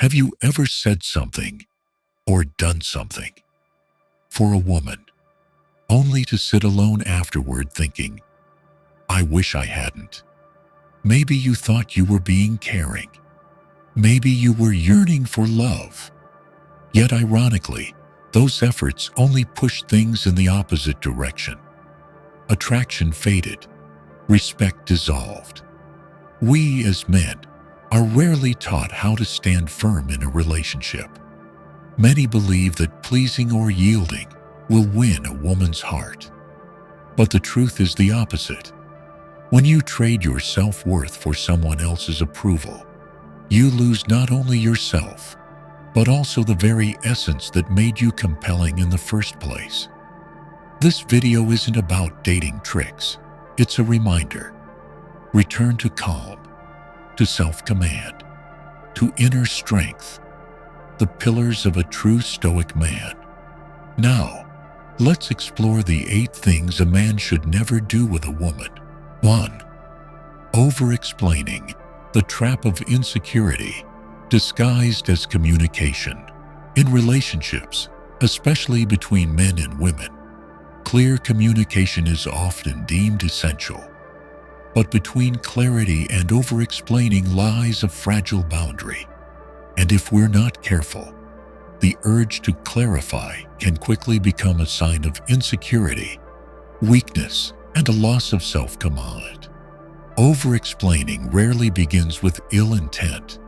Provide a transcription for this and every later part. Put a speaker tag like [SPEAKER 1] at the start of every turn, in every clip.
[SPEAKER 1] Have you ever said something or done something for a woman only to sit alone afterward thinking, I wish I hadn't? Maybe you thought you were being caring. Maybe you were yearning for love. Yet ironically, those efforts only pushed things in the opposite direction. Attraction faded. Respect dissolved. We as men are rarely taught how to stand firm in a relationship. Many believe that pleasing or yielding will win a woman's heart. But the truth is the opposite. When you trade your self-worth for someone else's approval, you lose not only yourself, but also the very essence that made you compelling in the first place. This video isn't about dating tricks. It's a reminder. Return to calm, to self-command, to inner strength, the pillars of a true Stoic man. Now, let's explore the 8 things a man should never do with a woman. 1. Over-explaining, the trap of insecurity, disguised as communication. In relationships, especially between men and women, clear communication is often deemed essential. But between clarity and over-explaining lies a fragile boundary. And if we're not careful, the urge to clarify can quickly become a sign of insecurity, weakness, and a loss of self-command. Over-explaining rarely begins with ill intent.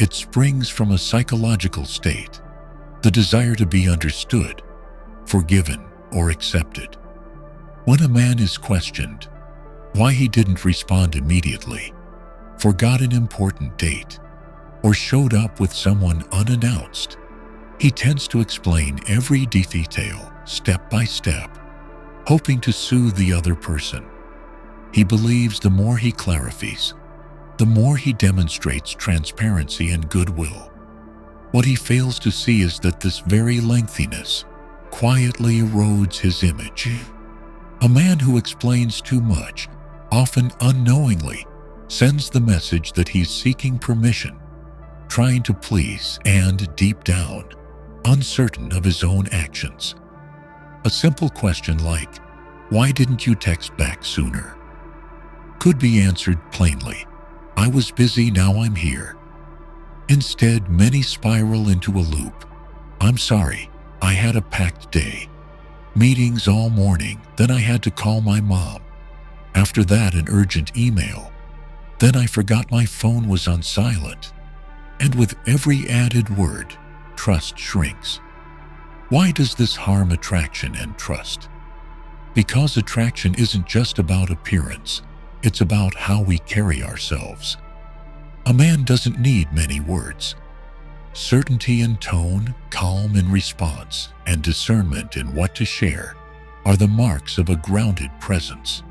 [SPEAKER 1] It springs from a psychological state, the desire to be understood, forgiven, or accepted. When a man is questioned why he didn't respond immediately, forgot an important date, or showed up with someone unannounced, he tends to explain every detail, step by step, hoping to soothe the other person. He believes the more he clarifies, the more he demonstrates transparency and goodwill. What he fails to see is that this very lengthiness quietly erodes his image. A man who explains too much, often unknowingly, sends the message that he's seeking permission, trying to please, and deep down, uncertain of his own actions. A simple question like, "Why didn't you text back sooner?" could be answered plainly, "I was busy, now I'm here." Instead, many spiral into a loop. "I'm sorry, I had a packed day. Meetings all morning, then I had to call my mom. After that, an urgent email. Then I forgot my phone was on silent." And with every added word, trust shrinks. Why does this harm attraction and trust? Because attraction isn't just about appearance, it's about how we carry ourselves. A man doesn't need many words. Certainty in tone, calm in response, and discernment in what to share are the marks of a grounded presence.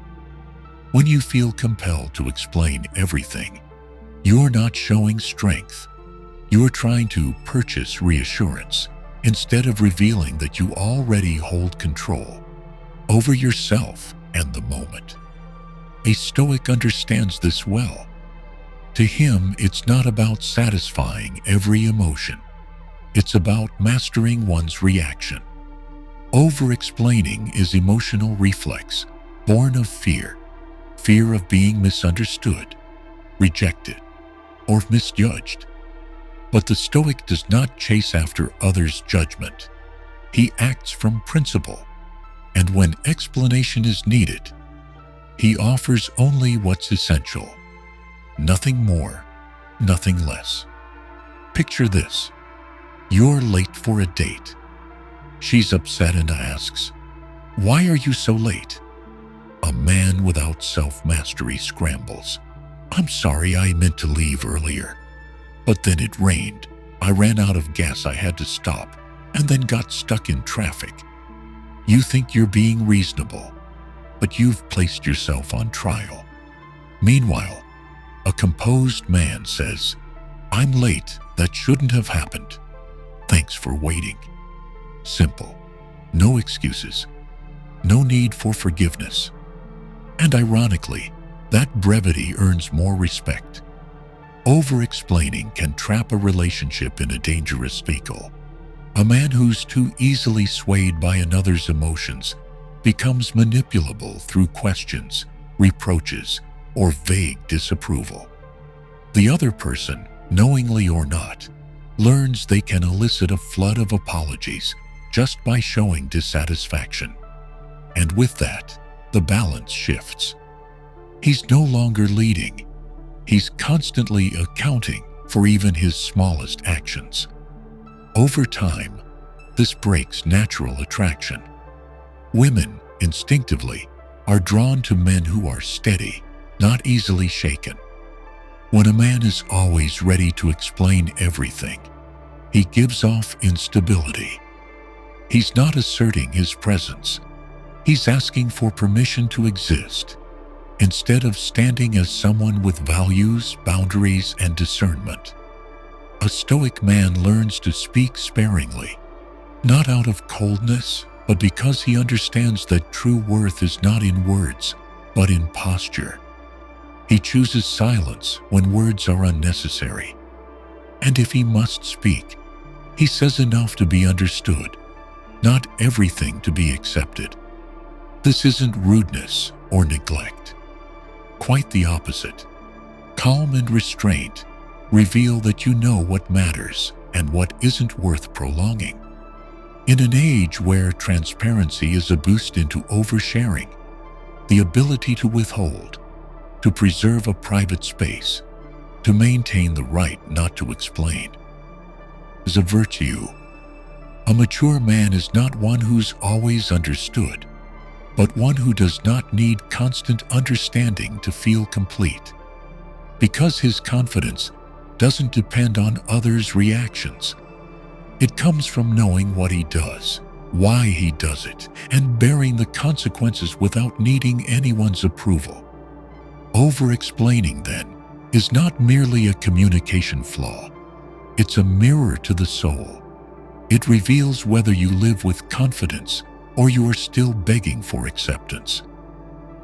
[SPEAKER 1] When you feel compelled to explain everything, you're not showing strength. You're trying to purchase reassurance instead of revealing that you already hold control over yourself and the moment. A Stoic understands this well. To him, it's not about satisfying every emotion. It's about mastering one's reaction. Over-explaining is emotional reflex, born of fear. Fear of being misunderstood, rejected, or misjudged. But the Stoic does not chase after others' judgment. He acts from principle, and when explanation is needed, he offers only what's essential. Nothing more, nothing less. Picture this. You're late for a date. She's upset and asks, "Why are you so late?" A man without self-mastery scrambles. "I'm sorry, I meant to leave earlier. But then it rained. I ran out of gas, I had to stop, and then got stuck in traffic." You think you're being reasonable, but you've placed yourself on trial. Meanwhile, a composed man says, "I'm late, that shouldn't have happened. Thanks for waiting." Simple. No excuses. No need for forgiveness. And ironically, that brevity earns more respect. Over-explaining can trap a relationship in a dangerous spiral. A man who's too easily swayed by another's emotions becomes manipulable through questions, reproaches, or vague disapproval. The other person, knowingly or not, learns they can elicit a flood of apologies just by showing dissatisfaction. And with that, the balance shifts. He's no longer leading. He's constantly accounting for even his smallest actions. Over time, this breaks natural attraction. Women, instinctively, are drawn to men who are steady, not easily shaken. When a man is always ready to explain everything, he gives off instability. He's not asserting his presence. He's asking for permission to exist, instead of standing as someone with values, boundaries, and discernment. A Stoic man learns to speak sparingly, not out of coldness, but because he understands that true worth is not in words, but in posture. He chooses silence when words are unnecessary. And if he must speak, he says enough to be understood, not everything to be accepted. This isn't rudeness or neglect. Quite the opposite. Calm and restraint reveal that you know what matters and what isn't worth prolonging. In an age where transparency is a boost into oversharing, the ability to withhold, to preserve a private space, to maintain the right not to explain, is a virtue. A mature man is not one who's always understood, but one who does not need constant understanding to feel complete, because his confidence doesn't depend on others' reactions. It comes from knowing what he does, why he does it, and bearing the consequences without needing anyone's approval. Over-explaining, then, is not merely a communication flaw. It's a mirror to the soul. It reveals whether you live with confidence or you are still begging for acceptance.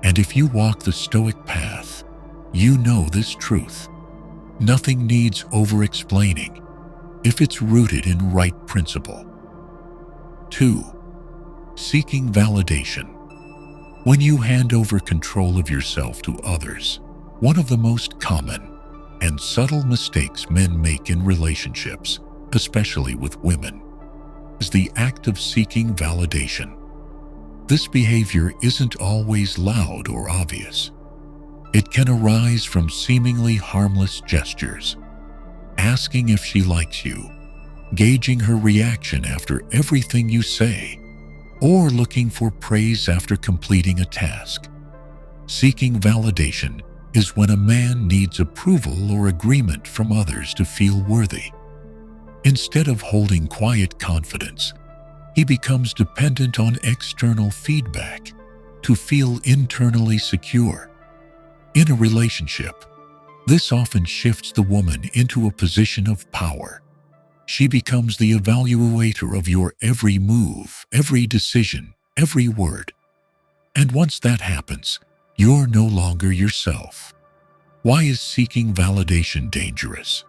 [SPEAKER 1] And if you walk the Stoic path, you know this truth. Nothing needs over-explaining if it's rooted in right principle. 2. Seeking validation. When you hand over control of yourself to others, one of the most common and subtle mistakes men make in relationships, especially with women, is the act of seeking validation. This behavior isn't always loud or obvious. It can arise from seemingly harmless gestures, asking if she likes you, gauging her reaction after everything you say, or looking for praise after completing a task. Seeking validation is when a man needs approval or agreement from others to feel worthy. Instead of holding quiet confidence, he becomes dependent on external feedback to feel internally secure. In a relationship, this often shifts the woman into a position of power. She becomes the evaluator of your every move, every decision, every word. And once that happens, you're no longer yourself. Why is seeking validation dangerous?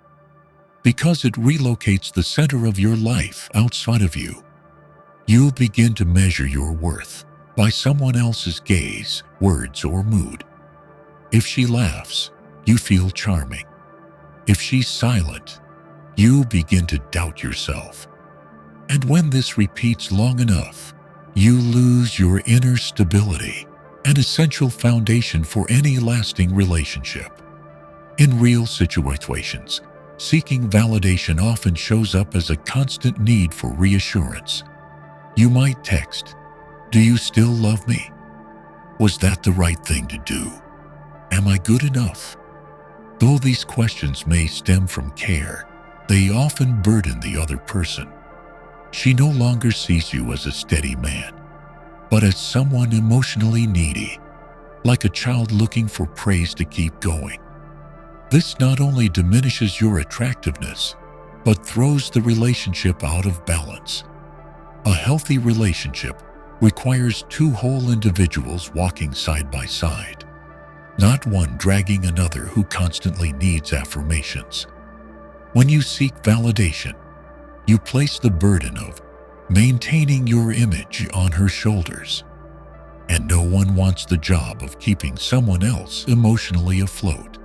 [SPEAKER 1] Because it relocates the center of your life outside of you. You'll begin to measure your worth by someone else's gaze, words, or mood. If she laughs, you feel charming. If she's silent, you begin to doubt yourself. And when this repeats long enough, you lose your inner stability, an essential foundation for any lasting relationship. In real situations, seeking validation often shows up as a constant need for reassurance. You might text, "Do you still love me? Was that the right thing to do? Am I good enough?" Though these questions may stem from care, they often burden the other person. She no longer sees you as a steady man, but as someone emotionally needy, like a child looking for praise to keep going. This not only diminishes your attractiveness, but throws the relationship out of balance. A healthy relationship requires two whole individuals walking side by side. not one dragging another who constantly needs affirmations. When you seek validation, you place the burden of maintaining your image on her shoulders. And no one wants the job of keeping someone else emotionally afloat.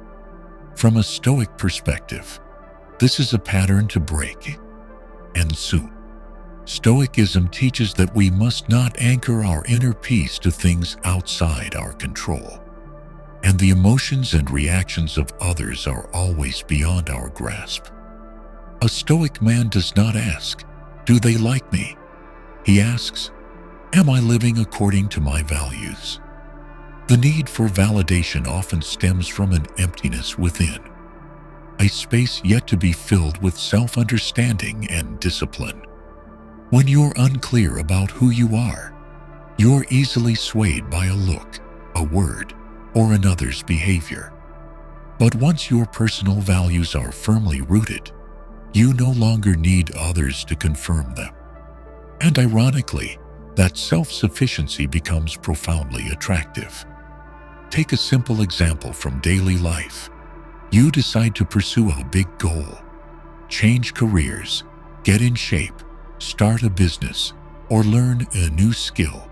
[SPEAKER 1] From a Stoic perspective, this is a pattern to break, and soon. Stoicism teaches that we must not anchor our inner peace to things outside our control, and the emotions and reactions of others are always beyond our grasp. A Stoic man does not ask, "Do they like me?" He asks, "Am I living according to my values?" The need for validation often stems from an emptiness within, a space yet to be filled with self-understanding and discipline. When you're unclear about who you are, you're easily swayed by a look, a word, or another's behavior. But once your personal values are firmly rooted, you no longer need others to confirm them. And ironically, that self-sufficiency becomes profoundly attractive. Take a simple example from daily life. You decide to pursue a big goal, change careers, get in shape, start a business, or learn a new skill.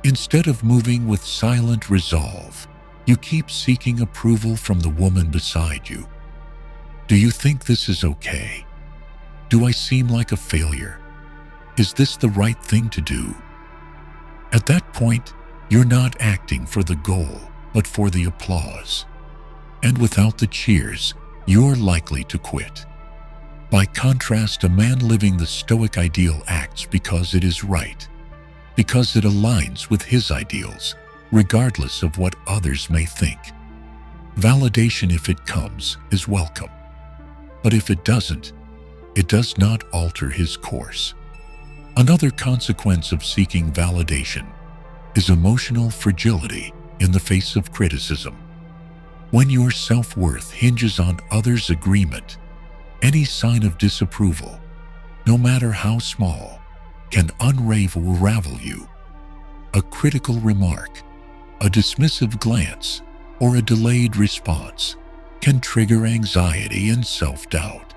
[SPEAKER 1] Instead of moving with silent resolve, you keep seeking approval from the woman beside you. Do you think this is okay? Do I seem like a failure? Is this the right thing to do? At that point, you're not acting for the goal, but for the applause. And without the cheers, you're likely to quit. By contrast, a man living the Stoic ideal acts because it is right, because it aligns with his ideals, regardless of what others may think. Validation, if it comes, is welcome. But if it doesn't, it does not alter his course. Another consequence of seeking validation is emotional fragility in the face of criticism. When your self-worth hinges on others' agreement, any sign of disapproval, no matter how small, can unravel you. A critical remark, a dismissive glance, or a delayed response can trigger anxiety and self-doubt.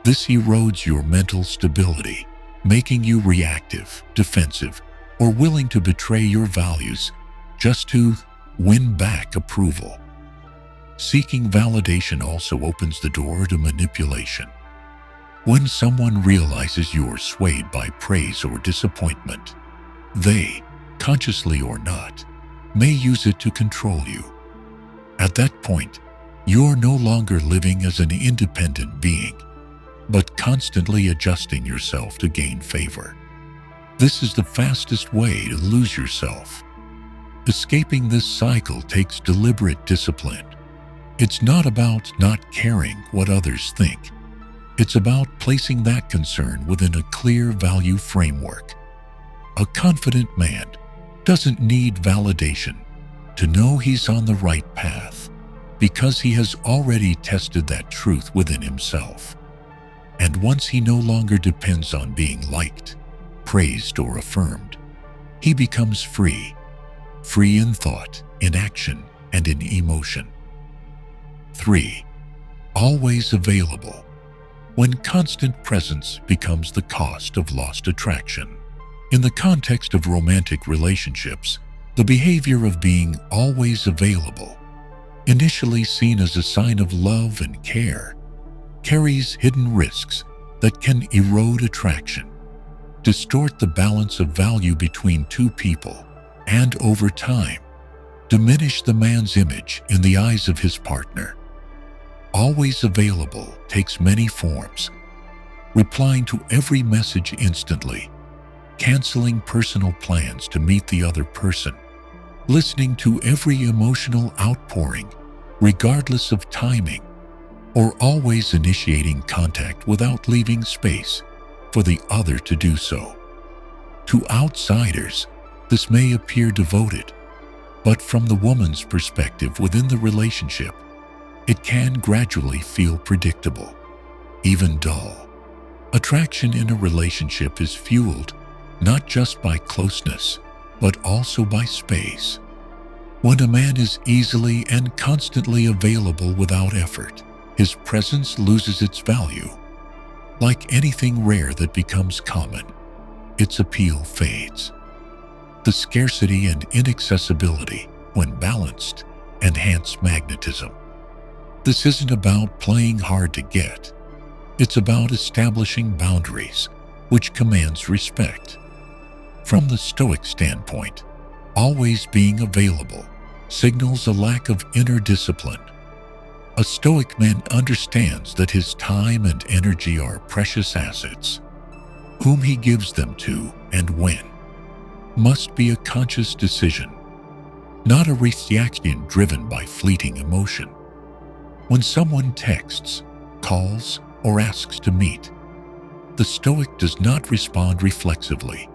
[SPEAKER 1] This erodes your mental stability, making you reactive, defensive, or willing to betray your values just to win back approval. Seeking validation also opens the door to manipulation. When someone realizes you're swayed by praise or disappointment, they, consciously or not, may use it to control you. At that point, you're no longer living as an independent being, but constantly adjusting yourself to gain favor. This is the fastest way to lose yourself. Escaping this cycle takes deliberate discipline. It's not about not caring what others think. It's about placing that concern within a clear value framework. A confident man doesn't need validation to know he's on the right path, because he has already tested that truth within himself. And once he no longer depends on being liked, praised, or affirmed, he becomes free. Free in thought, in action, and in emotion. 3. Always available. When constant presence becomes the cost of lost attraction. In the context of romantic relationships, the behavior of being always available, initially seen as a sign of love and care, carries hidden risks that can erode attraction, distort the balance of value between two people, and over time, diminish the man's image in the eyes of his partner. Always available takes many forms: replying to every message instantly, canceling personal plans to meet the other person, listening to every emotional outpouring, regardless of timing, or always initiating contact without leaving space for the other to do so. To outsiders, this may appear devoted, but from the woman's perspective within the relationship, it can gradually feel predictable, even dull. Attraction in a relationship is fueled not just by closeness, but also by space. When a man is easily and constantly available without effort, his presence loses its value. Like anything rare that becomes common, its appeal fades. The scarcity and inaccessibility, when balanced, enhance magnetism. This isn't about playing hard to get. It's about establishing boundaries, which commands respect. From the Stoic standpoint, always being available signals a lack of inner discipline. A Stoic man understands that his time and energy are precious assets. Whom he gives them to and when must be a conscious decision, not a reaction driven by fleeting emotion. When someone texts, calls, or asks to meet, the Stoic does not respond reflexively.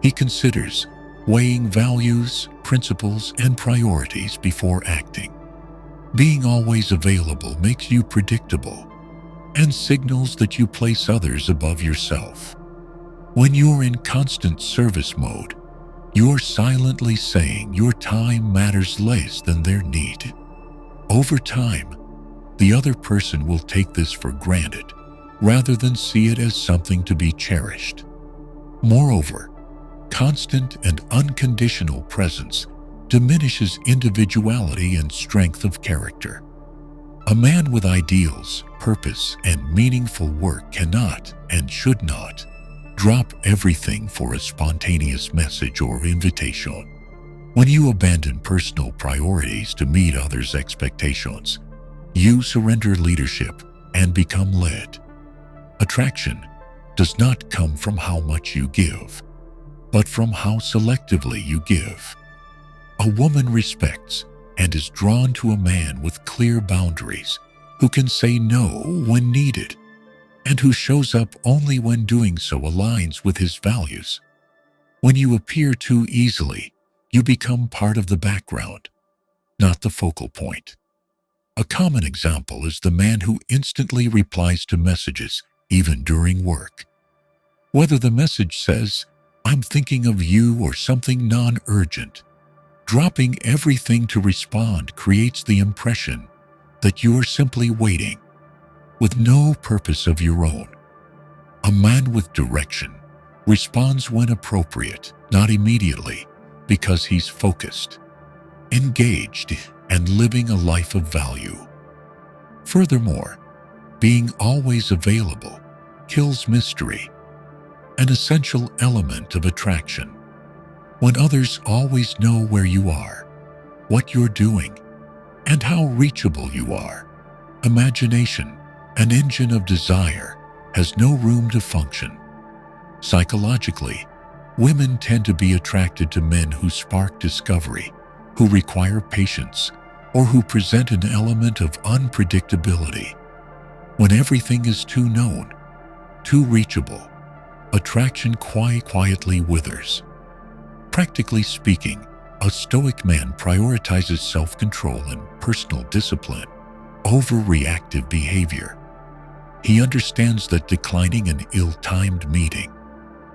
[SPEAKER 1] He considers, weighing values, principles, and priorities before acting. Being always available makes you predictable and signals that you place others above yourself. When you're in constant service mode, you're silently saying your time matters less than their need. Over time, the other person will take this for granted rather than see it as something to be cherished. Moreover, constant and unconditional presence diminishes individuality and strength of character. A man with ideals, purpose, and meaningful work cannot and should not drop everything for a spontaneous message or invitation. When you abandon personal priorities to meet others' expectations, you surrender leadership and become led. Attraction does not come from how much you give, but from how selectively you give. A woman respects and is drawn to a man with clear boundaries, who can say no when needed, and who shows up only when doing so aligns with his values. When you appear too easily, you become part of the background, not the focal point. A common example is the man who instantly replies to messages, even during work. Whether the message says, "I'm thinking of you," or something non-urgent, dropping everything to respond creates the impression that you are simply waiting, with no purpose of your own. A man with direction responds when appropriate, not immediately, because he's focused, engaged, and living a life of value. Furthermore, being always available kills mystery, an essential element of attraction. When others always know where you are, what you're doing, and how reachable you are, imagination, an engine of desire, has no room to function. Psychologically, women tend to be attracted to men who spark discovery, who require patience, or who present an element of unpredictability. When everything is too known, too reachable, attraction quietly withers. Practically speaking, a Stoic man prioritizes self-control and personal discipline over reactive behavior. He understands that declining an ill-timed meeting,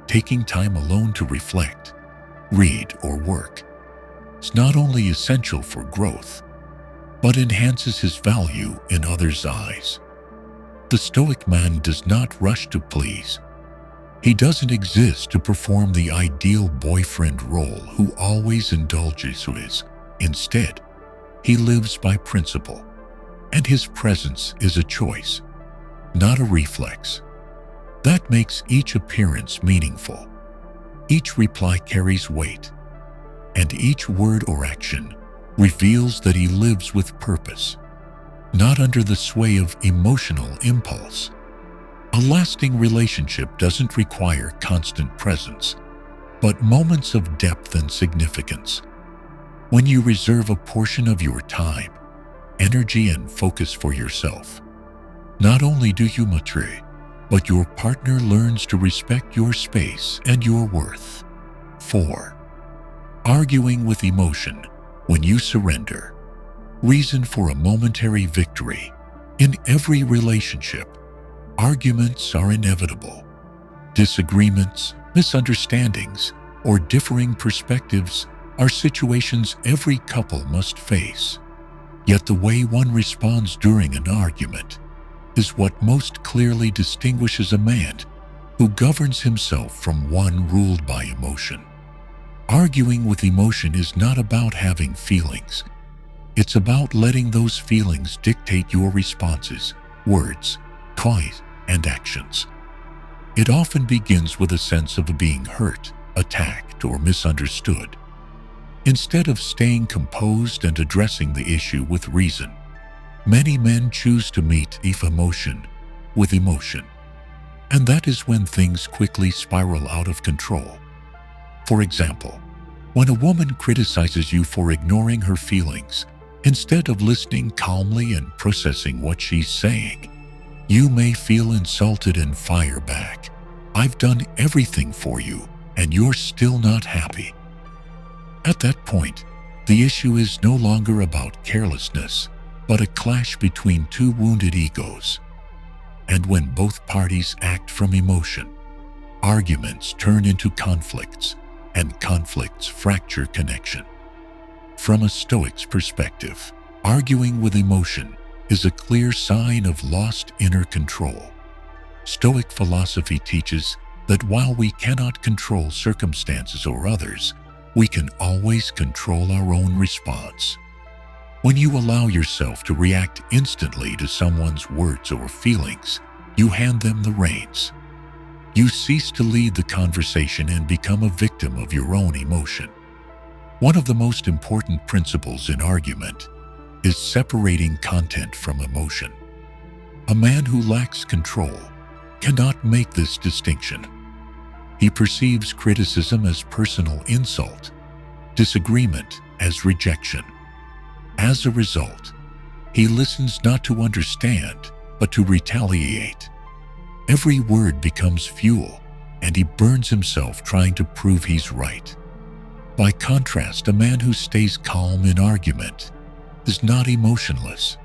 [SPEAKER 1] taking time alone to reflect, read, or work, is not only essential for growth, but enhances his value in others' eyes. The Stoic man does not rush to please. He doesn't exist to perform the ideal boyfriend role who always indulges his. Instead, he lives by principle, and his presence is a choice, not a reflex. That makes each appearance meaningful. Each reply carries weight, and each word or action reveals that he lives with purpose, not under the sway of emotional impulse. A lasting relationship doesn't require constant presence, but moments of depth and significance. When you reserve a portion of your time, energy, and focus for yourself, not only do you mature, but your partner learns to respect your space and your worth. 4. Arguing with emotion when you surrender. Reason for a momentary victory. In every relationship, arguments are inevitable. Disagreements, misunderstandings, or differing perspectives are situations every couple must face. Yet the way one responds during an argument is what most clearly distinguishes a man who governs himself from one ruled by emotion. Arguing with emotion is not about having feelings. It's about letting those feelings dictate your responses, words, cries, and actions. It often begins with a sense of being hurt, attacked, or misunderstood. Instead of staying composed and addressing the issue with reason, many men choose to meet emotion with emotion. And that is when things quickly spiral out of control. For example, when a woman criticizes you for ignoring her feelings, instead of listening calmly and processing what she's saying, you may feel insulted and fire back. "I've done everything for you, and you're still not happy." At that point, the issue is no longer about carelessness, but a clash between two wounded egos. And when both parties act from emotion, arguments turn into conflicts, and conflicts fracture connection. From a Stoic's perspective, arguing with emotion is a clear sign of lost inner control. Stoic philosophy teaches that while we cannot control circumstances or others, we can always control our own response. When you allow yourself to react instantly to someone's words or feelings, you hand them the reins. You cease to lead the conversation and become a victim of your own emotion. One of the most important principles in argument is separating content from emotion. A man who lacks control cannot make this distinction. He perceives criticism as personal insult, disagreement as rejection. As a result, he listens not to understand, but to retaliate. Every word becomes fuel, and he burns himself trying to prove he's right. By contrast, a man who stays calm in argument is not emotionless.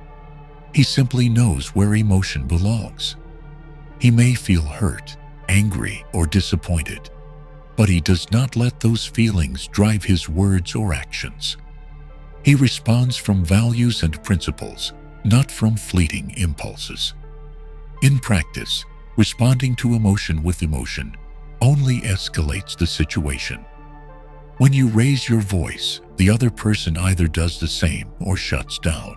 [SPEAKER 1] He simply knows where emotion belongs. He may feel hurt, angry, or disappointed, but he does not let those feelings drive his words or actions. He responds from values and principles, not from fleeting impulses. In practice, responding to emotion with emotion only escalates the situation. When you raise your voice, the other person either does the same or shuts down.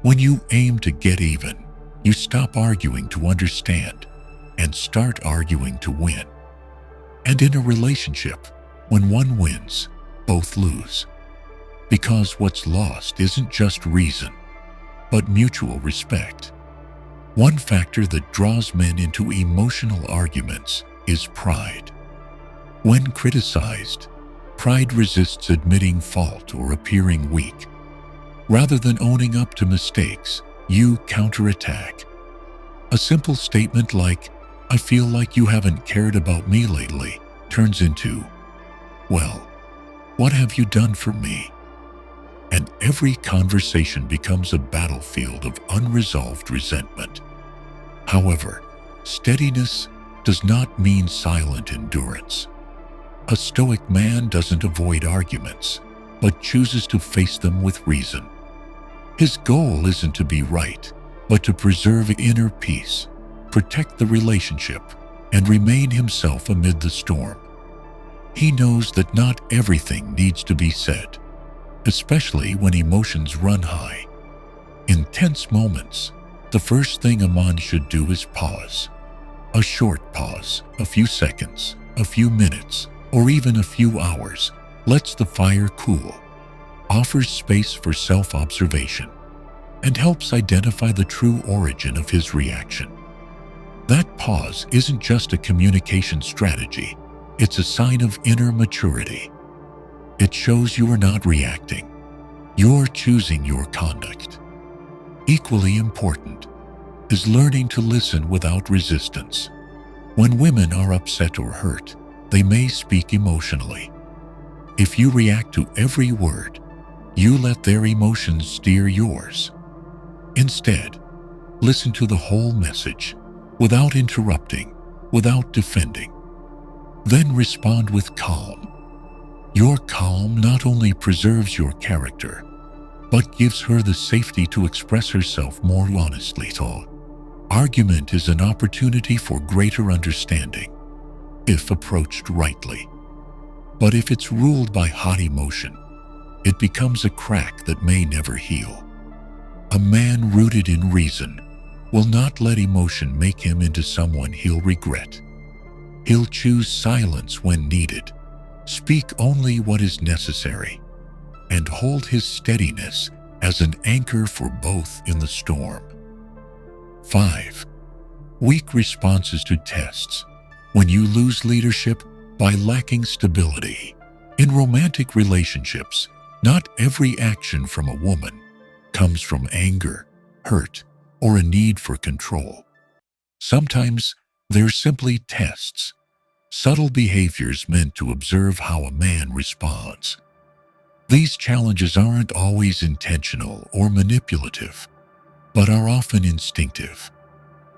[SPEAKER 1] When you aim to get even, you stop arguing to understand and start arguing to win. And in a relationship, when one wins, both lose. Because what's lost isn't just reason, but mutual respect. One factor that draws men into emotional arguments is pride. When criticized, pride resists admitting fault or appearing weak. Rather than owning up to mistakes, you counterattack. A simple statement like, "I feel like you haven't cared about me lately," turns into, "Well, what have you done for me?" And every conversation becomes a battlefield of unresolved resentment. However, steadiness does not mean silent endurance. A Stoic man doesn't avoid arguments, but chooses to face them with reason. His goal isn't to be right, but to preserve inner peace, protect the relationship, and remain himself amid the storm. He knows that not everything needs to be said, especially when emotions run high. In tense moments, the first thing a man should do is pause. A short pause, a few seconds, a few minutes, or even a few hours, lets the fire cool, offers space for self-observation, and helps identify the true origin of his reaction. That pause isn't just a communication strategy, it's a sign of inner maturity. It shows you are not reacting, you're choosing your conduct. Equally important is learning to listen without resistance. When women are upset or hurt, they may speak emotionally. If you react to every word, you let their emotions steer yours. Instead, listen to the whole message, without interrupting, without defending. Then respond with calm. Your calm not only preserves your character, but gives her the safety to express herself more honestly. Argument is an opportunity for greater understanding, if approached rightly. But if it's ruled by hot emotion, it becomes a crack that may never heal. A man rooted in reason will not let emotion make him into someone he'll regret. He'll choose silence when needed, speak only what is necessary, and hold his steadiness as an anchor for both in the storm. 5. Weak responses to tests. When you lose leadership by lacking stability. In romantic relationships, not every action from a woman comes from anger, hurt, or a need for control. Sometimes they're simply tests, subtle behaviors meant to observe how a man responds. These challenges aren't always intentional or manipulative, but are often instinctive,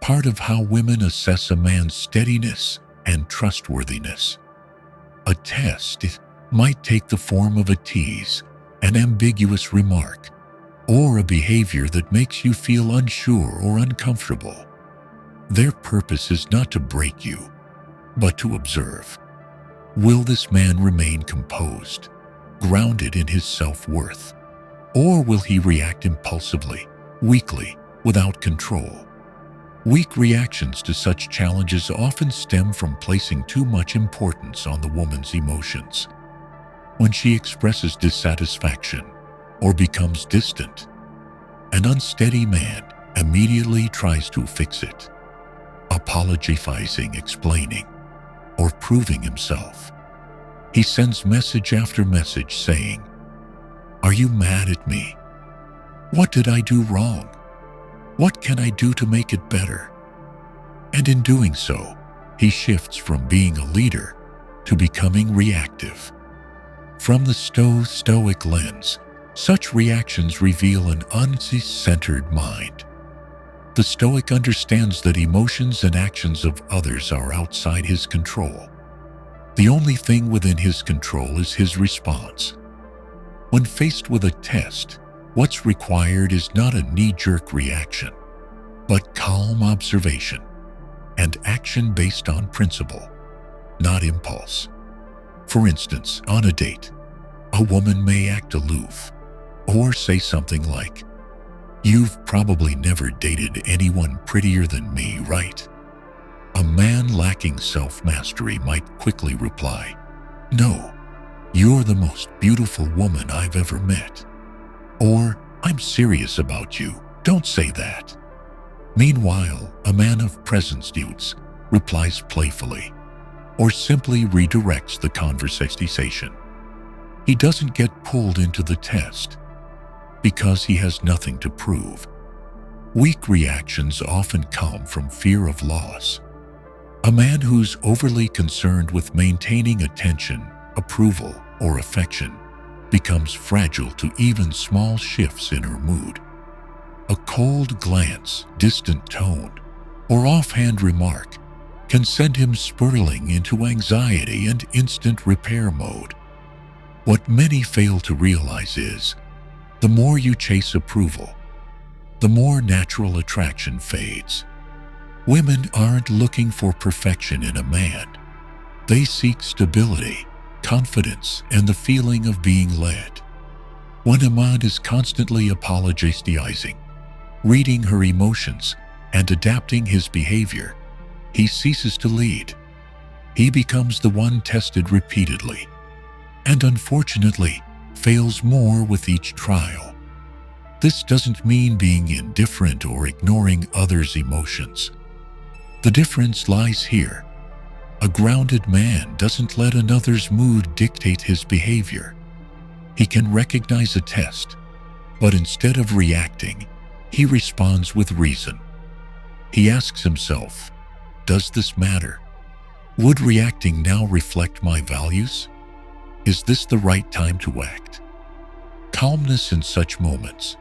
[SPEAKER 1] part of how women assess a man's steadiness and trustworthiness. A test might take the form of a tease, an ambiguous remark, or a behavior that makes you feel unsure or uncomfortable. Their purpose is not to break you, but to observe. Will this man remain composed, grounded in his self-worth, or will he react impulsively, weakly, without control? Weak reactions to such challenges often stem from placing too much importance on the woman's emotions. When she expresses dissatisfaction or becomes distant, an unsteady man immediately tries to fix it, apologizing, explaining, or proving himself. He sends message after message saying, "Are you mad at me? What did I do wrong? What can I do to make it better?" And in doing so, he shifts from being a leader to becoming reactive. From the Stoic lens, such reactions reveal an uncentered mind. The Stoic understands that emotions and actions of others are outside his control. The only thing within his control is his response. When faced with a test, what's required is not a knee-jerk reaction, but calm observation and action based on principle, not impulse. For instance, on a date, a woman may act aloof or say something like, "You've probably never dated anyone prettier than me, right?" A man lacking self-mastery might quickly reply, "No, you're the most beautiful woman I've ever met." Or, "I'm serious about you, don't say that." Meanwhile, a man of presence replies playfully, or simply redirects the conversation. He doesn't get pulled into the test because he has nothing to prove. Weak reactions often come from fear of loss. A man who's overly concerned with maintaining attention, approval, or affection becomes fragile to even small shifts in her mood. A cold glance, distant tone, or offhand remark can send him spiraling into anxiety and instant repair mode. What many fail to realize is, the more you chase approval, the more natural attraction fades. Women aren't looking for perfection in a man. They seek stability, confidence, and the feeling of being led. When a man is constantly apologizing, reading her emotions, and adapting his behavior, he ceases to lead. He becomes the one tested repeatedly, and unfortunately, fails more with each trial. This doesn't mean being indifferent or ignoring others' emotions. The difference lies here. A grounded man doesn't let another's mood dictate his behavior. He can recognize a test, but instead of reacting, he responds with reason. He asks himself, "Does this matter? Would reacting now reflect my values? Is this the right time to act?" Calmness in such moments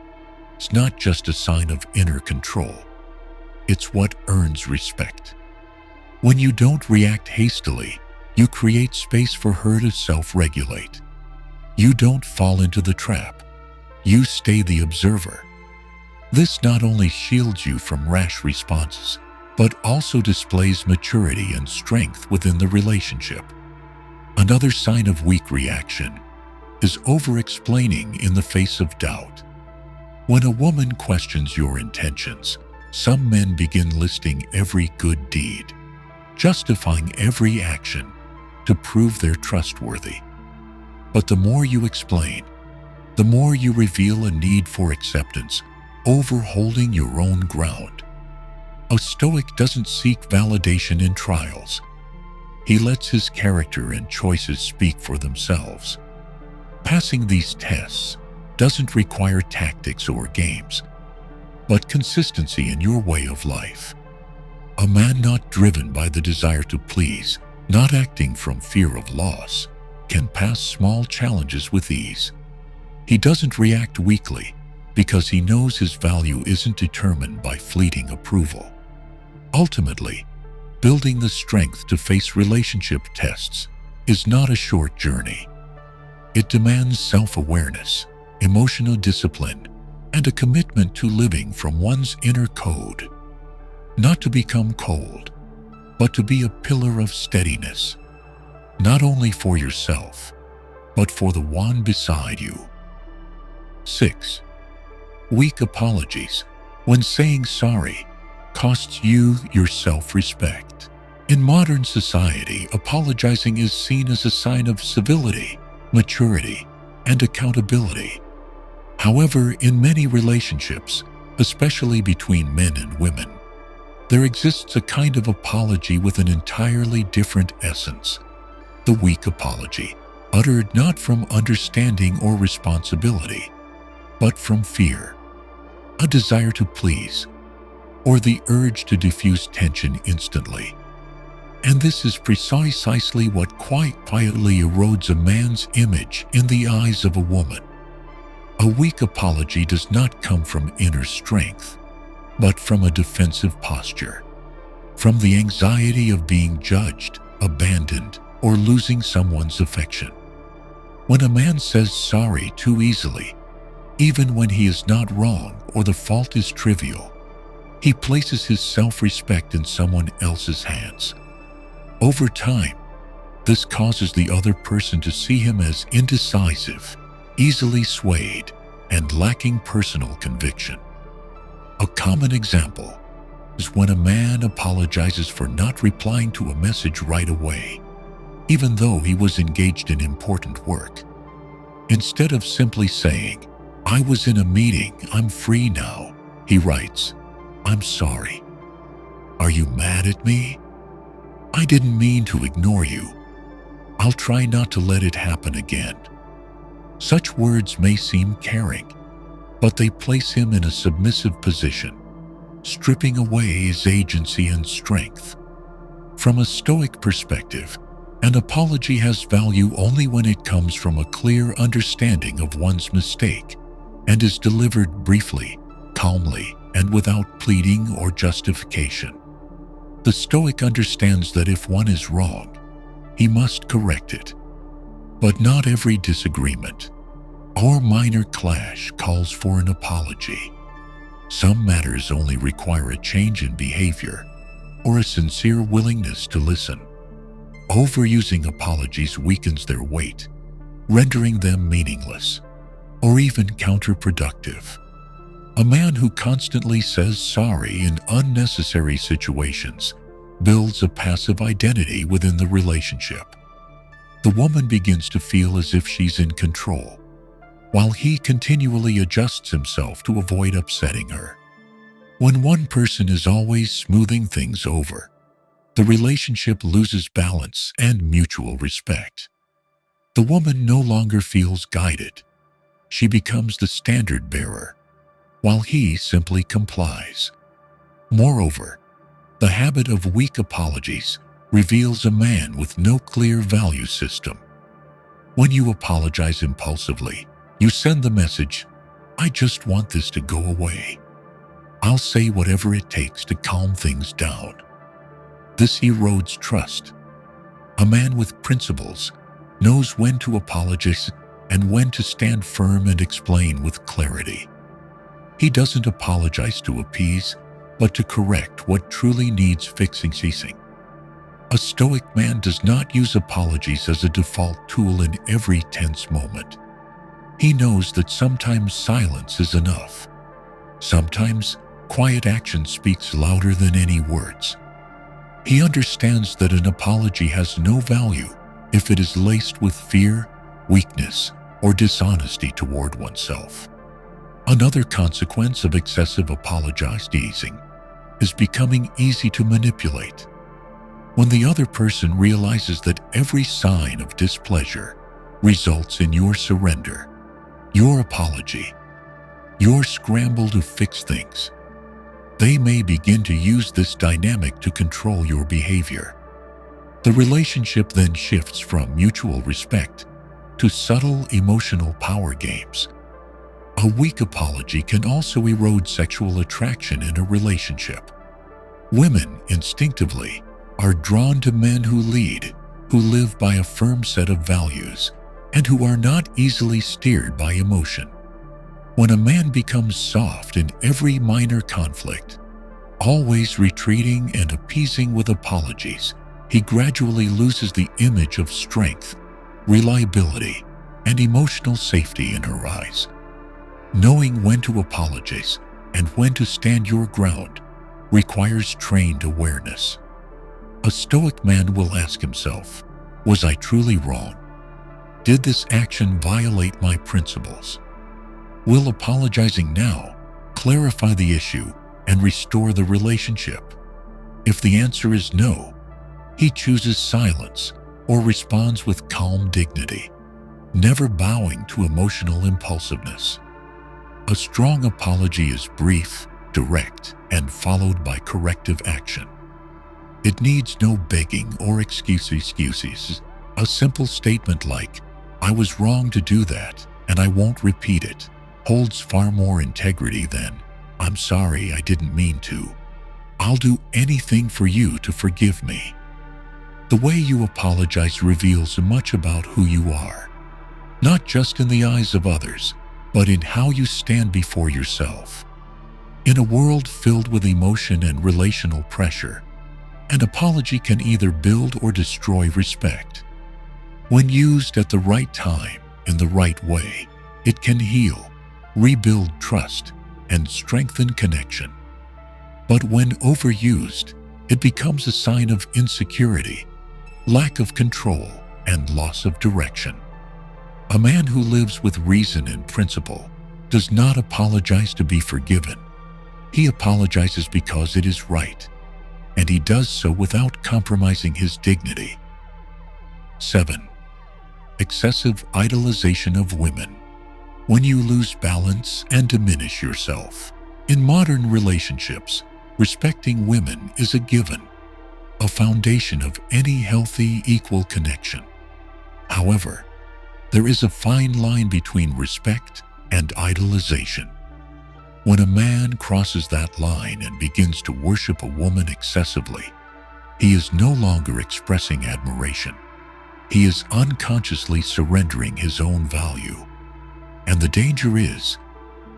[SPEAKER 1] is not just a sign of inner control. It's what earns respect. When you don't react hastily, you create space for her to self-regulate. You don't fall into the trap. You stay the observer. This not only shields you from rash responses, but also displays maturity and strength within the relationship. Another sign of weak reaction is over-explaining in the face of doubt. When a woman questions your intentions, some men begin listing every good deed, justifying every action to prove they're trustworthy. But the more you explain, the more you reveal a need for acceptance over holding your own ground. A Stoic doesn't seek validation in trials. He lets his character and choices speak for themselves. Passing these tests doesn't require tactics or games, but consistency in your way of life. A man not driven by the desire to please, not acting from fear of loss, can pass small challenges with ease. He doesn't react weakly because he knows his value isn't determined by fleeting approval. Ultimately, building the strength to face relationship tests is not a short journey. It demands self-awareness, emotional discipline, and a commitment to living from one's inner code. Not to become cold, but to be a pillar of steadiness, not only for yourself, but for the one beside you. 6. Weak apologies. When saying sorry costs you your self-respect. In modern society, apologizing is seen as a sign of civility, maturity, and accountability. However, in many relationships, especially between men and women, there exists a kind of apology with an entirely different essence. The weak apology, uttered not from understanding or responsibility, but from fear, a desire to please, or the urge to diffuse tension instantly. And this is precisely what quietly erodes a man's image in the eyes of a woman. A weak apology does not come from inner strength, but from a defensive posture, from the anxiety of being judged, abandoned, or losing someone's affection. When a man says sorry too easily, even when he is not wrong or the fault is trivial, he places his self-respect in someone else's hands. Over time, this causes the other person to see him as indecisive, easily swayed, and lacking personal conviction. A common example is when a man apologizes for not replying to a message right away, even though he was engaged in important work. Instead of simply saying, "I was in a meeting, I'm free now," he writes, "I'm sorry. Are you mad at me? I didn't mean to ignore you. I'll try not to let it happen again." Such words may seem caring, but they place him in a submissive position, stripping away his agency and strength. From a Stoic perspective, an apology has value only when it comes from a clear understanding of one's mistake and is delivered briefly, calmly, and without pleading or justification. The Stoic understands that if one is wrong, he must correct it. But not every disagreement or minor clash calls for an apology. Some matters only require a change in behavior or a sincere willingness to listen. Overusing apologies weakens their weight, rendering them meaningless or even counterproductive. A man who constantly says sorry in unnecessary situations builds a passive identity within the relationship. The woman begins to feel as if she's in control, while he continually adjusts himself to avoid upsetting her. When one person is always smoothing things over, the relationship loses balance and mutual respect. The woman no longer feels guided. She becomes the standard bearer, while he simply complies. Moreover, the habit of weak apologies reveals a man with no clear value system. When you apologize impulsively, you send the message, "I just want this to go away. I'll say whatever it takes to calm things down." This erodes trust. A man with principles knows when to apologize and when to stand firm and explain with clarity. He doesn't apologize to appease, but to correct what truly needs fixing. A Stoic man does not use apologies as a default tool in every tense moment. He knows that sometimes silence is enough. Sometimes quiet action speaks louder than any words. He understands that an apology has no value if it is laced with fear, weakness, or dishonesty toward oneself. Another consequence of excessive apologizing is becoming easy to manipulate. When the other person realizes that every sign of displeasure results in your surrender, your apology, your scramble to fix things, they may begin to use this dynamic to control your behavior. The relationship then shifts from mutual respect to subtle emotional power games. A weak apology can also erode sexual attraction in a relationship. Women instinctively are drawn to men who lead, who live by a firm set of values, and who are not easily steered by emotion. When a man becomes soft in every minor conflict, always retreating and appeasing with apologies, he gradually loses the image of strength, reliability, and emotional safety in her eyes. Knowing when to apologize and when to stand your ground requires trained awareness. A Stoic man will ask himself, was I truly wrong? Did this action violate my principles? Will apologizing now clarify the issue and restore the relationship? If the answer is no, he chooses silence or responds with calm dignity, never bowing to emotional impulsiveness. A strong apology is brief, direct, and followed by corrective action. It needs no begging or excuses. A simple statement like, "I was wrong to do that, and I won't repeat it," holds far more integrity than, "I'm sorry, I didn't mean to. I'll do anything for you to forgive me." The way you apologize reveals much about who you are, not just in the eyes of others, but in how you stand before yourself. In a world filled with emotion and relational pressure, an apology can either build or destroy respect. When used at the right time, in the right way, it can heal, rebuild trust, and strengthen connection. But when overused, it becomes a sign of insecurity, lack of control, and loss of direction. A man who lives with reason and principle does not apologize to be forgiven. He apologizes because it is right, and he does so without compromising his dignity. 7. Excessive idolization of women. When you lose balance and diminish yourself. In modern relationships, respecting women is a given, a foundation of any healthy, equal connection. However, there is a fine line between respect and idolization. When a man crosses that line and begins to worship a woman excessively, he is no longer expressing admiration. He is unconsciously surrendering his own value. And the danger is,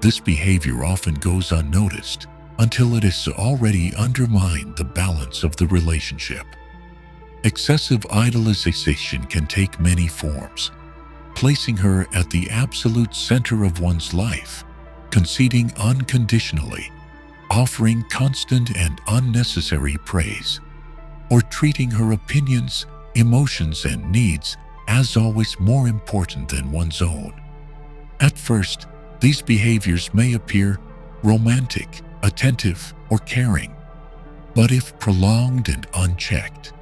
[SPEAKER 1] this behavior often goes unnoticed until it has already undermined the balance of the relationship. Excessive idolization can take many forms, placing her at the absolute center of one's life, conceding unconditionally, offering constant and unnecessary praise, or treating her opinions, emotions, and needs as always more important than one's own. At first, these behaviors may appear romantic, attentive, or caring, but if prolonged and unchecked,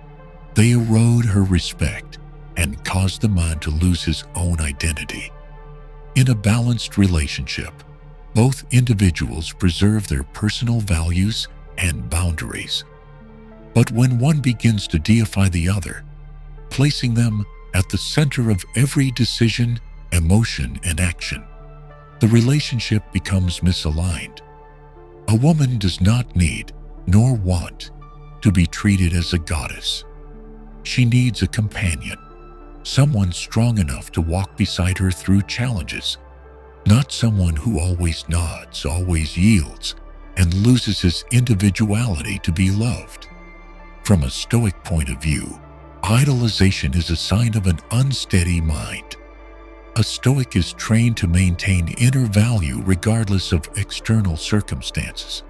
[SPEAKER 1] they erode her respect and cause the man to lose his own identity. In a balanced relationship, both individuals preserve their personal values and boundaries. But when one begins to deify the other, placing them at the center of every decision, emotion, and action, the relationship becomes misaligned. A woman does not need, nor want, to be treated as a goddess. She needs a companion, someone strong enough to walk beside her through challenges, not someone who always nods, always yields, and loses his individuality to be loved. From a Stoic point of view, idolization is a sign of an unsteady mind. A Stoic is trained to maintain inner value regardless of external circumstances.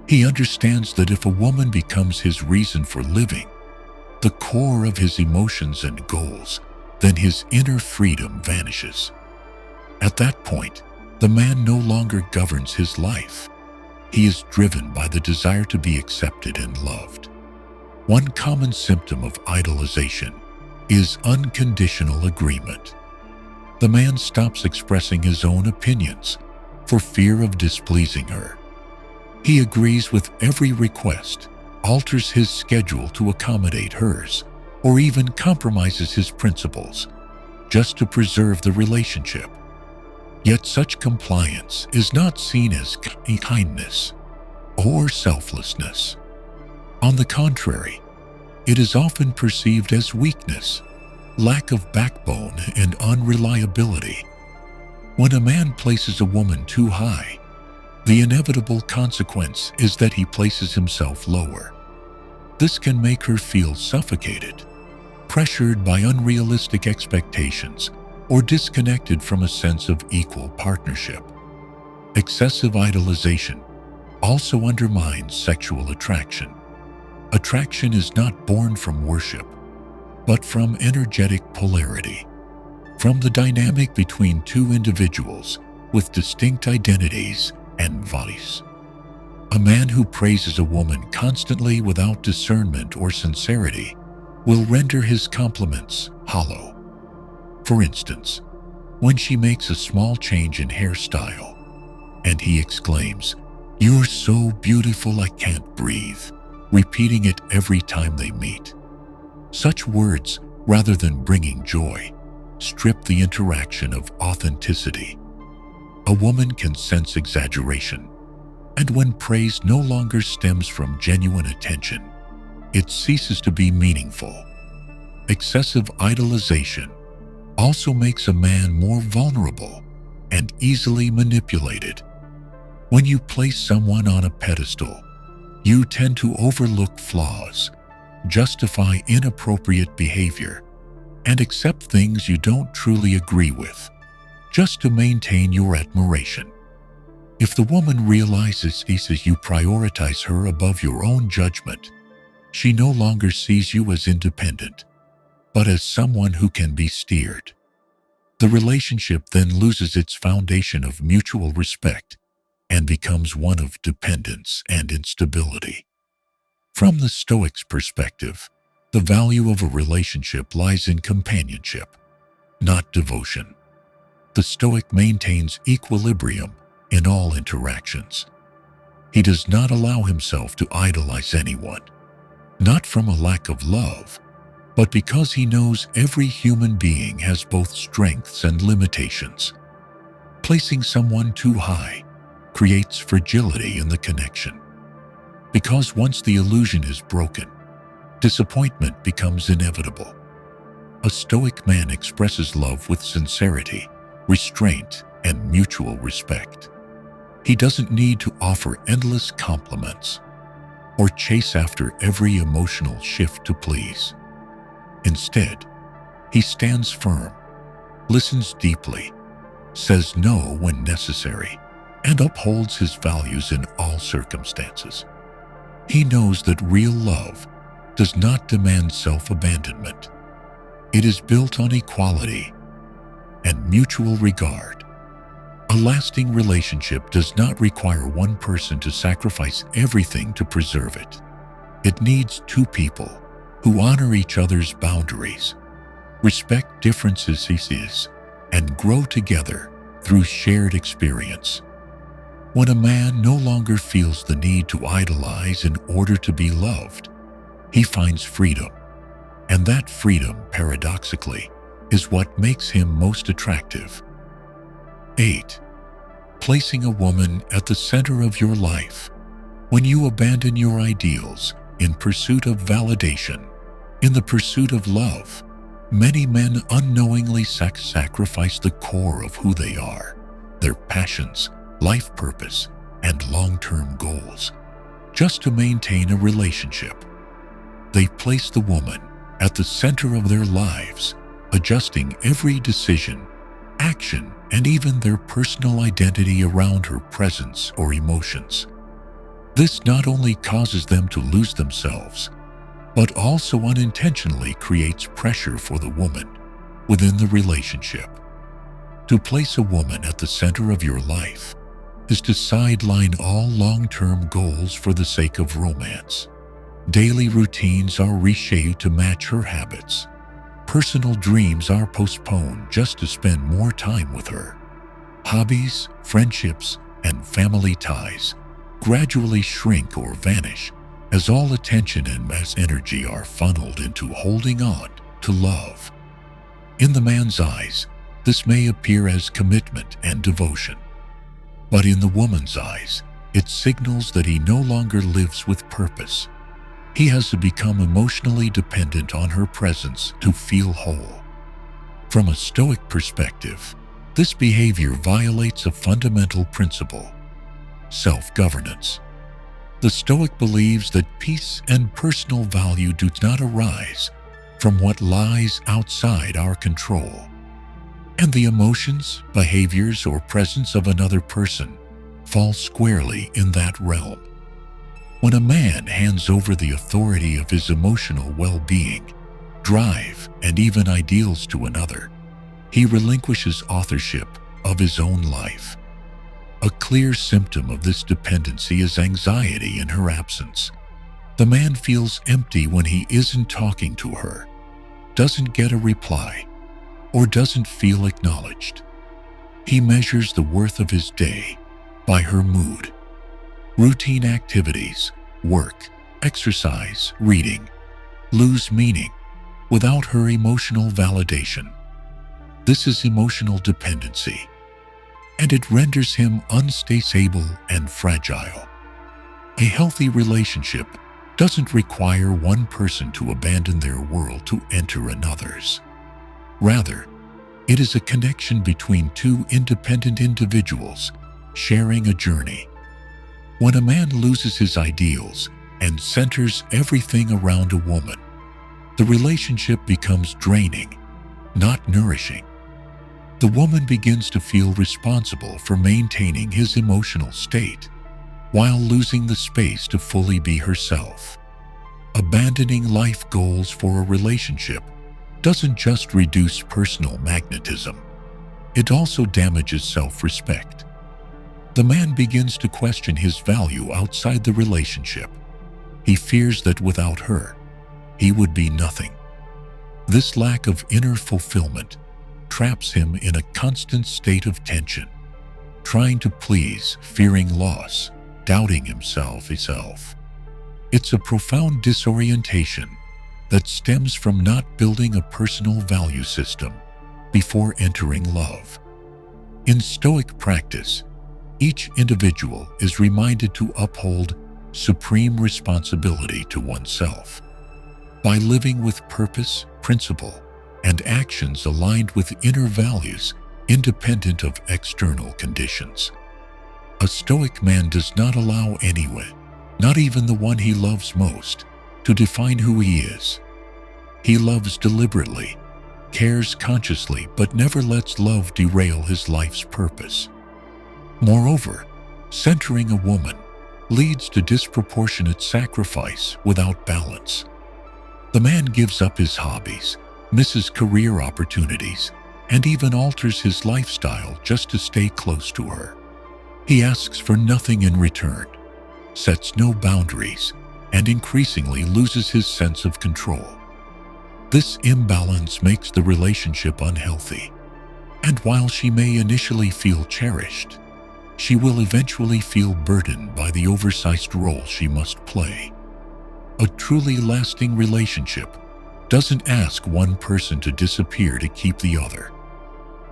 [SPEAKER 1] He understands that if a woman becomes his reason for living, the core of his emotions and goals, then his inner freedom vanishes. At that point, the man no longer governs his life. He is driven by the desire to be accepted and loved. One common symptom of idolization is unconditional agreement. The man stops expressing his own opinions for fear of displeasing her. He agrees with every request, alters his schedule to accommodate hers, or even compromises his principles just to preserve the relationship. Yet such compliance is not seen as kindness or selflessness. On the contrary, it is often perceived as weakness, lack of backbone, and unreliability. When a man places a woman too high, the inevitable consequence is that he places himself lower. This can make her feel suffocated, pressured by unrealistic expectations, or disconnected from a sense of equal partnership. Excessive idolization also undermines sexual attraction. Attraction is not born from worship, but from energetic polarity, from the dynamic between two individuals with distinct identities and values. A man who praises a woman constantly without discernment or sincerity will render his compliments hollow. For instance, when she makes a small change in hairstyle, and he exclaims, "You're so beautiful I can't breathe," repeating it every time they meet. Such words, rather than bringing joy, strip the interaction of authenticity. A woman can sense exaggeration, and when praise no longer stems from genuine attention, it ceases to be meaningful. Excessive idolization also makes a man more vulnerable and easily manipulated. When you place someone on a pedestal, you tend to overlook flaws, justify inappropriate behavior, and accept things you don't truly agree with, just to maintain your admiration. If the woman realizes you prioritize her above your own judgment, she no longer sees you as independent, but as someone who can be steered. The relationship then loses its foundation of mutual respect and becomes one of dependence and instability. From the Stoic's perspective, the value of a relationship lies in companionship, not devotion. The Stoic maintains equilibrium in all interactions. He does not allow himself to idolize anyone, not from a lack of love, but because he knows every human being has both strengths and limitations. Placing someone too high creates fragility in the connection. Because once the illusion is broken, disappointment becomes inevitable. A Stoic man expresses love with sincerity, restraint, and mutual respect. He doesn't need to offer endless compliments or chase after every emotional shift to please. Instead, he stands firm, listens deeply, says no when necessary, and upholds his values in all circumstances. He knows that real love does not demand self-abandonment. It is built on equality and mutual regard. A lasting relationship does not require one person to sacrifice everything to preserve it. It needs two people who honor each other's boundaries, respect differences, and grow together through shared experience. When a man no longer feels the need to idolize in order to be loved, he finds freedom. And that freedom, paradoxically, is what makes him most attractive. 8. Placing a woman at the center of your life. When you abandon your ideals in pursuit of validation, in the pursuit of love, Many men unknowingly sacrifice the core of who they are, their passions, life purpose, and long-term goals, just to maintain a relationship. They place the woman at the center of their lives, adjusting every decision, action, and even their personal identity around her presence or emotions. This not only causes them to lose themselves, but also unintentionally creates pressure for the woman within the relationship. To place a woman at the center of your life is to sideline all long-term goals for the sake of romance. Daily routines are reshaped to match her habits. Personal dreams are postponed just to spend more time with her. Hobbies, friendships, and family ties gradually shrink or vanish as all attention and mass energy are funneled into holding on to love. In the man's eyes, this may appear as commitment and devotion. But in the woman's eyes, it signals that he no longer lives with purpose. He has to become emotionally dependent on her presence to feel whole. From a Stoic perspective, this behavior violates a fundamental principle: self-governance. The Stoic believes that peace and personal value do not arise from what lies outside our control, and the emotions, behaviors, or presence of another person fall squarely in that realm. When a man hands over the authority of his emotional well-being, drive, and even ideals to another, he relinquishes authorship of his own life. A clear symptom of this dependency is anxiety in her absence. The man feels empty when he isn't talking to her, doesn't get a reply, or doesn't feel acknowledged. He measures the worth of his day by her mood. Routine activities, work, exercise, reading, lose meaning without her emotional validation. This is emotional dependency, and it renders him unstable and fragile. A healthy relationship doesn't require one person to abandon their world to enter another's. Rather, it is a connection between two independent individuals sharing a journey. When a man loses his ideals and centers everything around a woman, the relationship becomes draining, not nourishing. The woman begins to feel responsible for maintaining his emotional state, while losing the space to fully be herself. Abandoning life goals for a relationship doesn't just reduce personal magnetism, it also damages self-respect. The man begins to question his value outside the relationship. He fears that without her, he would be nothing. This lack of inner fulfillment traps him in a constant state of tension, trying to please, fearing loss, doubting himself. It's a profound disorientation that stems from not building a personal value system before entering love. In Stoic practice, each individual is reminded to uphold supreme responsibility to oneself. By living with purpose, principle, and actions aligned with inner values, independent of external conditions. A Stoic man does not allow anyone, not even the one he loves most, to define who he is. He loves deliberately, cares consciously, but never lets love derail his life's purpose. Moreover, centering a woman leads to disproportionate sacrifice without balance. The man gives up his hobbies, misses career opportunities, and even alters his lifestyle just to stay close to her. He asks for nothing in return, sets no boundaries, and increasingly loses his sense of control. This imbalance makes the relationship unhealthy, and while she may initially feel cherished, she will eventually feel burdened by the oversized role she must play. A truly lasting relationship doesn't ask one person to disappear to keep the other.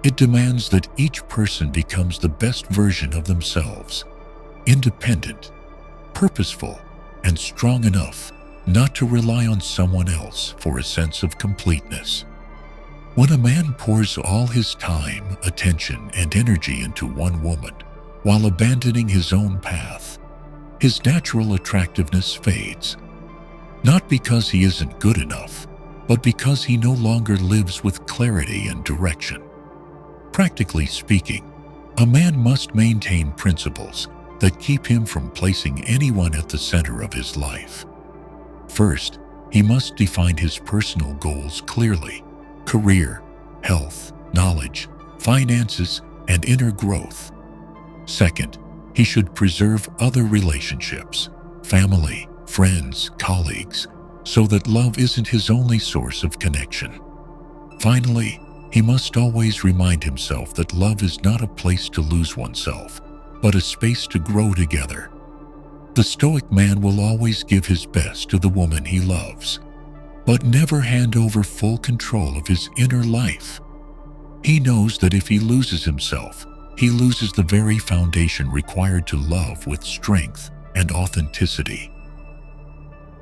[SPEAKER 1] It demands that each person becomes the best version of themselves, independent, purposeful, and strong enough not to rely on someone else for a sense of completeness. When a man pours all his time, attention, and energy into one woman while abandoning his own path, his natural attractiveness fades. Not because he isn't good enough, but because he no longer lives with clarity and direction. Practically speaking, a man must maintain principles that keep him from placing anyone at the center of his life. First, he must define his personal goals clearly: career, health, knowledge, finances, and inner growth. Second, he should preserve other relationships, family, friends, colleagues, so that love isn't his only source of connection. Finally, he must always remind himself that love is not a place to lose oneself, but a space to grow together. The Stoic man will always give his best to the woman he loves, but never hand over full control of his inner life. He knows that if he loses himself, he loses the very foundation required to love with strength and authenticity.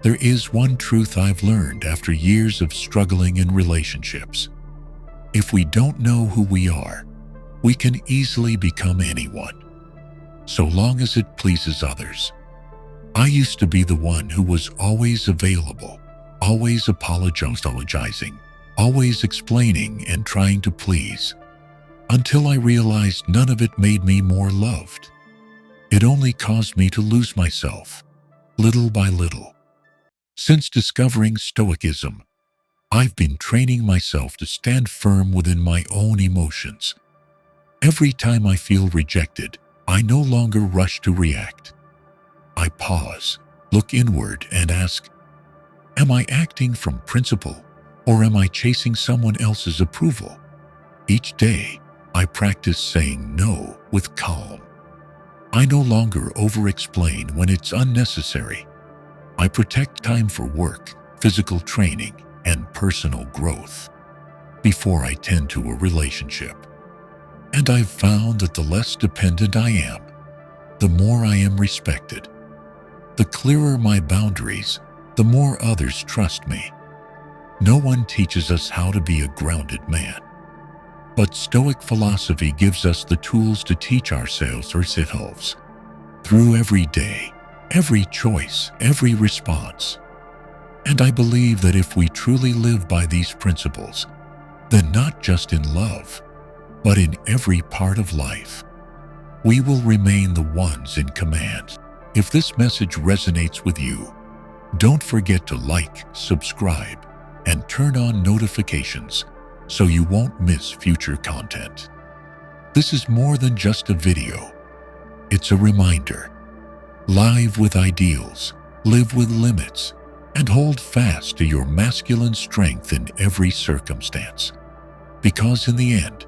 [SPEAKER 1] There is one truth I've learned after years of struggling in relationships. If we don't know who we are, we can easily become anyone, so long as it pleases others. I used to be the one who was always available, always apologizing, always explaining and trying to please, until I realized none of it made me more loved. It only caused me to lose myself, little by little. Since discovering Stoicism, I've been training myself to stand firm within my own emotions. Every time I feel rejected, I no longer rush to react. I pause, look inward, and ask, am I acting from principle, or am I chasing someone else's approval? Each day, I practice saying no with calm. I no longer over-explain when it's unnecessary. I protect time for work, physical training, and personal growth before I tend to a relationship. And I've found that the less dependent I am, the more I am respected. The clearer my boundaries, the more others trust me. No one teaches us how to be a grounded man, but Stoic philosophy gives us the tools to teach ourselves through every day, every choice, every response. And I believe that if we truly live by these principles, then not just in love, but in every part of life, we will remain the ones in command. If this message resonates with you, don't forget to like, subscribe, and turn on notifications so you won't miss future content. This is more than just a video. It's a reminder. Live with ideals, live with limits, and hold fast to your masculine strength in every circumstance. Because in the end,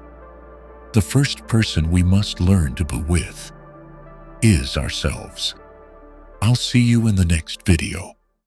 [SPEAKER 1] the first person we must learn to be with is ourselves. I'll see you in the next video.